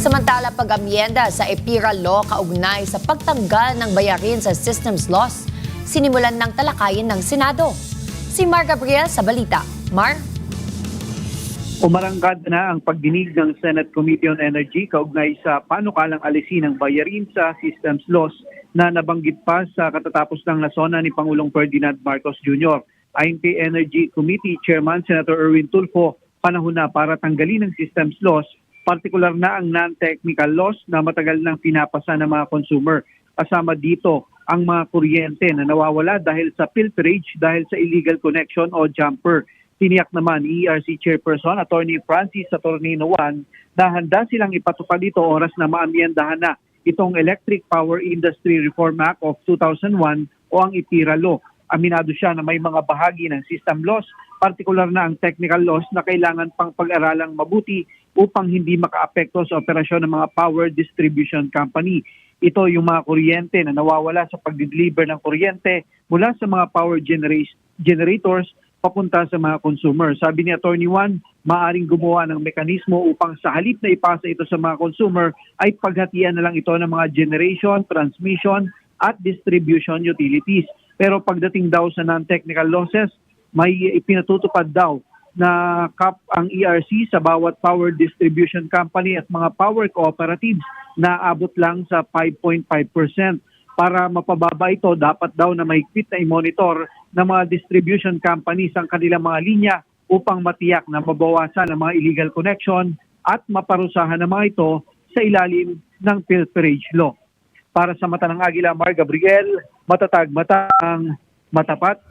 Samantala, pag-amyenda sa EPIRA Law kaugnay sa pagtanggal ng bayarin sa systems loss, sinimulan ng talakayin ng Senado. Si Mar Gabriel sa balita. Mar? Umarangkad na ang pagdinig ng Senate Committee on Energy kaugnay sa panukalang alisin ng bayarin sa systems loss na nabanggit pa sa katatapos ng nasona ni Pangulong Ferdinand Marcos Jr. Ayon kay Energy Committee Chairman Senator Erwin Tulfo, panahon na para tanggalin ang systems loss, partikular na ang non-technical loss na matagal nang pinapasa ng mga consumer. Kasama dito ang mga kuryente na nawawala dahil sa pilferage dahil sa illegal connection o jumper. Tiniyak naman ni ERC Chairperson Attorney Francis Saturnino Juan na handa silang ipatupad ito oras na maamyendahan na itong Electric Power Industry Reform Act of 2001 o ang EPIRA Law. Aminado siya na may mga bahagi ng system loss, partikular na ang technical loss na kailangan pang pag-aralang mabuti upang hindi makaapekto sa operasyon ng mga power distribution company. Ito yung mga kuryente na nawawala sa pag-deliver ng kuryente mula sa mga power generators papunta sa mga consumer. Sabi ni Attorney Juan, maaaring gumawa ng mekanismo upang sa halip na ipasa ito sa mga consumer ay paghatian na lang ito ng mga generation, transmission at distribution utilities. Pero pagdating daw sa non-technical losses, may ipinatutupad daw na cap ang ERC sa bawat power distribution company at mga power cooperatives na abot lang sa 5.5%. Para mapababa ito, dapat daw na mahigpit na i-monitor ng mga distribution companies ang kanilang mga linya upang matiyak na mabawasan ang mga illegal connection at maparusahan ng mga ito sa ilalim ng pilferage law. Para sa Mata ng Agila, Mar Gabriel, matatag, matang, matapat,